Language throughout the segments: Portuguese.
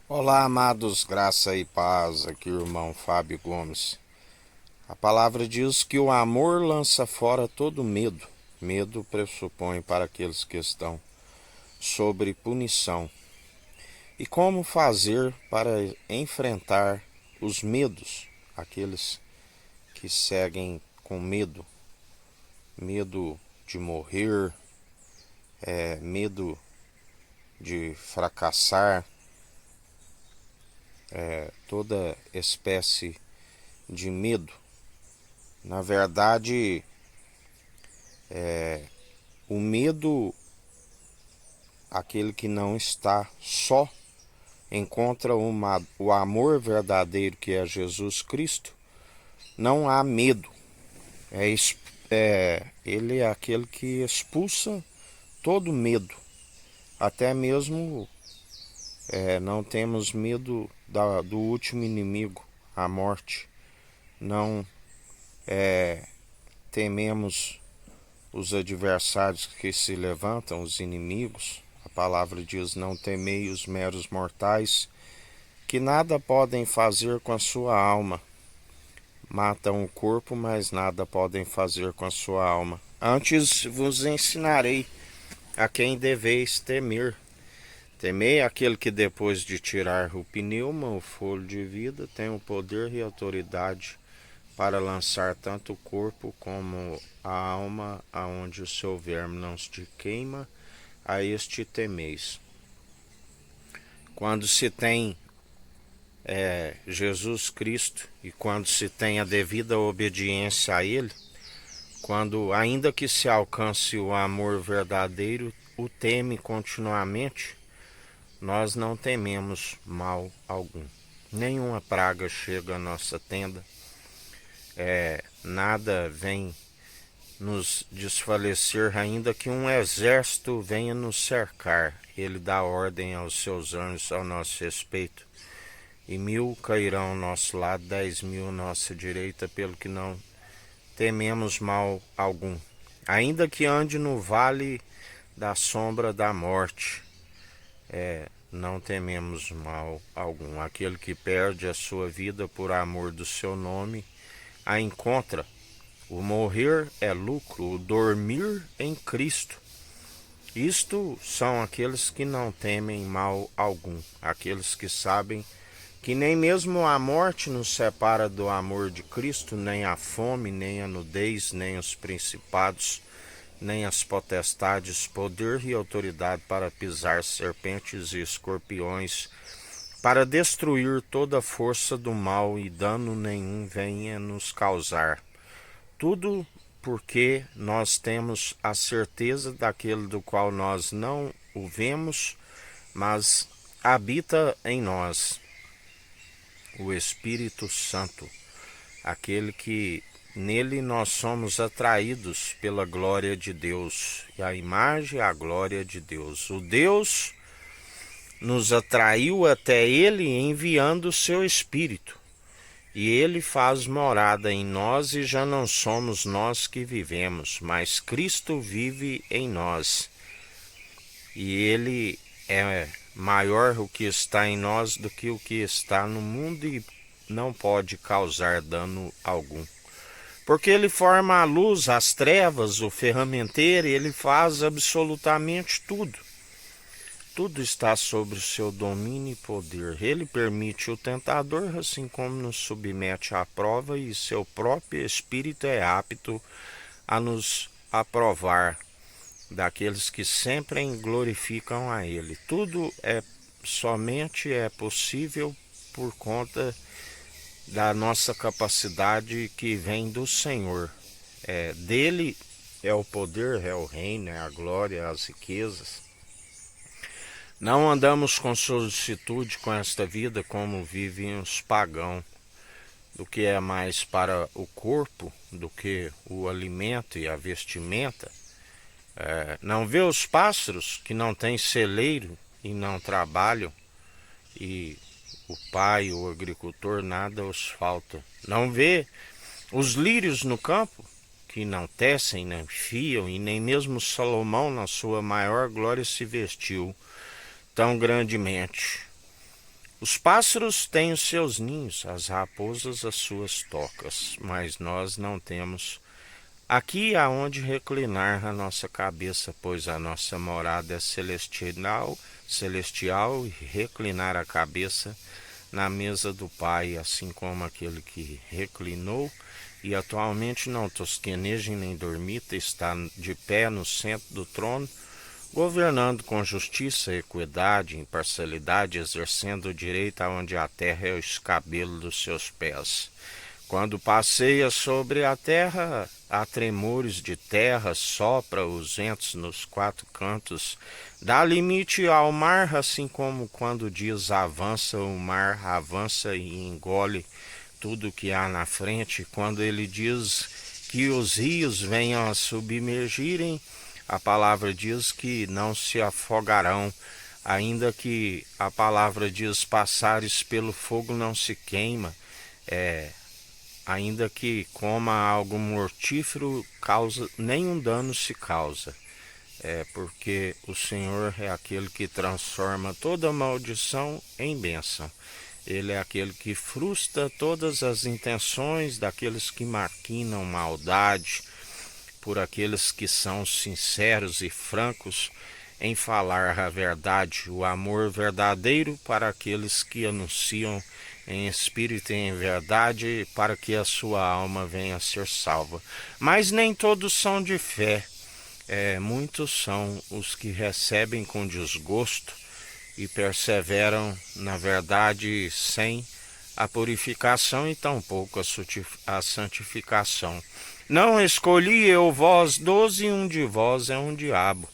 Olá, amados, graça e paz, aqui o irmão Fábio Gomes. A palavra diz que o amor lança fora todo medo. Medo pressupõe para aqueles que estão sobre punição. E como fazer para enfrentar os medos, aqueles que seguem com medo? Medo de morrer, medo de fracassar, toda espécie de medo. Na verdade, o medo, aquele que não está só, encontra o amor verdadeiro que é Jesus Cristo, não há medo. Ele é aquele que expulsa todo medo. Até mesmo não temos medo do último inimigo, a morte. Não tememos os adversários que se levantam, os inimigos. A palavra diz: não temei os meros mortais, que nada podem fazer com a sua alma. Matam o corpo, mas nada podem fazer com a sua alma. Antes vos ensinarei a quem deveis temer. Temei aquele que, depois de tirar o pneuma, o fôlego de vida, tem o poder e autoridade para lançar tanto o corpo como a alma aonde o seu verme não se queima. A este temeis. Quando se tem Jesus Cristo e quando se tem a devida obediência a Ele, quando ainda que se alcance o amor verdadeiro, o teme continuamente, nós não tememos mal algum. Nenhuma praga chega à nossa tenda, nada vem nos desfalecer, ainda que um exército venha nos cercar. Ele dá ordem aos seus anjos ao nosso respeito. E 1000 cairão ao nosso lado, 10.000 à nossa direita, pelo que não tememos mal algum. Ainda que ande no vale da sombra da morte, não tememos mal algum. Aquele que perde a sua vida por amor do seu nome, a encontra. O morrer é lucro, o dormir em Cristo. Isto são aqueles que não temem mal algum, aqueles que sabem que nem mesmo a morte nos separa do amor de Cristo, nem a fome, nem a nudez, nem os principados, nem as potestades, poder e autoridade para pisar serpentes e escorpiões, para destruir toda a força do mal, e dano nenhum venha nos causar. Tudo porque nós temos a certeza daquele do qual nós não o vemos, mas habita em nós, o Espírito Santo, aquele que nele nós somos atraídos pela glória de Deus, e a imagem e a glória de Deus. O Deus nos atraiu até ele enviando o seu Espírito. E ele faz morada em nós, e já não somos nós que vivemos, mas Cristo vive em nós. E ele é maior o que está em nós do que o que está no mundo, e não pode causar dano algum. Porque ele forma a luz, as trevas, o ferramenteiro, ele faz absolutamente tudo. Tudo está sob o seu domínio e poder. Ele permite o tentador, assim como nos submete à prova, e seu próprio Espírito é apto a nos aprovar daqueles que sempre glorificam a Ele. Tudo somente é possível por conta da nossa capacidade que vem do Senhor. Dele é o poder, é o reino, é a glória, as riquezas. Não andamos com solicitude com esta vida como vivem os pagãos, do que é mais para o corpo do que o alimento e a vestimenta. Não vê os pássaros que não têm celeiro e não trabalham, e o pai, o agricultor, nada os falta. Não vê os lírios no campo, que não tecem, nem fiam, e nem mesmo Salomão, na sua maior glória, se vestiu tão grandemente. Os pássaros têm os seus ninhos, as raposas as suas tocas, mas nós não temos aqui aonde reclinar a nossa cabeça, pois a nossa morada é celestial e reclinar a cabeça na mesa do Pai, assim como aquele que reclinou e atualmente não tosqueneja nem dormita, está de pé no centro do trono, governando com justiça, equidade, imparcialidade, exercendo o direito aonde a terra é o escabelo dos seus pés. Quando passeia sobre a terra, há tremores de terra, sopra os ventos nos quatro cantos, dá limite ao mar, assim como quando diz avança, o mar avança e engole tudo que há na frente. Quando ele diz que os rios venham a submergirem, a palavra diz que não se afogarão, ainda que a palavra diz passares pelo fogo não se queima, ainda que coma algo mortífero, nenhum dano se causa. Porque o Senhor é aquele que transforma toda maldição em bênção. Ele é aquele que frustra todas as intenções daqueles que maquinam maldade, por aqueles que são sinceros e francos em falar a verdade, o amor verdadeiro para aqueles que anunciam em espírito e em verdade, para que a sua alma venha a ser salva. Mas nem todos são de fé. Muitos são os que recebem com desgosto e perseveram na verdade sem a purificação e tampouco a santificação. Não escolhi eu vós 12, e um de vós é um diabo.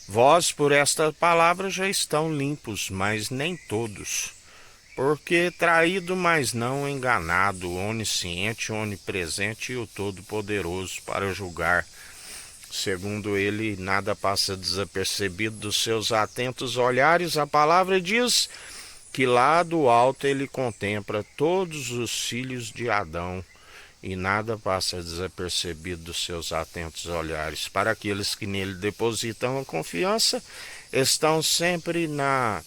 Vós por esta palavra já estão limpos, mas nem todos. Porque traído, mas não enganado, onisciente, onipresente e o Todo-Poderoso para julgar. Segundo ele, nada passa desapercebido dos seus atentos olhares. A palavra diz que lá do alto ele contempla todos os filhos de Adão, e nada passa desapercebido dos seus atentos olhares. Para aqueles que nele depositam a confiança, estão sempre na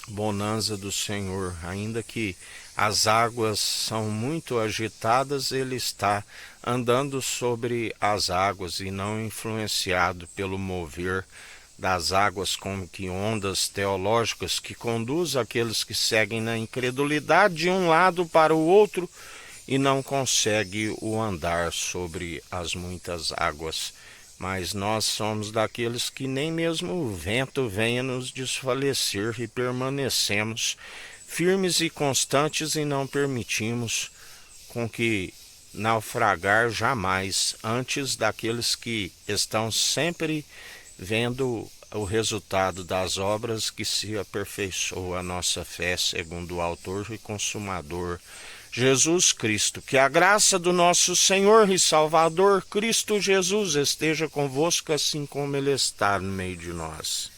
bonança do Senhor. Ainda que as águas são muito agitadas, ele está andando sobre as águas e não influenciado pelo mover das águas como que ondas teológicas que conduz aqueles que seguem na incredulidade de um lado para o outro e não consegue o andar sobre as muitas águas. Mas nós somos daqueles que nem mesmo o vento venha nos desfalecer e permanecemos firmes e constantes e não permitimos com que naufragar jamais, antes daqueles que estão sempre vendo o resultado das obras que se aperfeiçoa a nossa fé, segundo o autor e consumador Jesus Cristo. Que a graça do nosso Senhor e Salvador Cristo Jesus esteja convosco, assim como Ele está no meio de nós.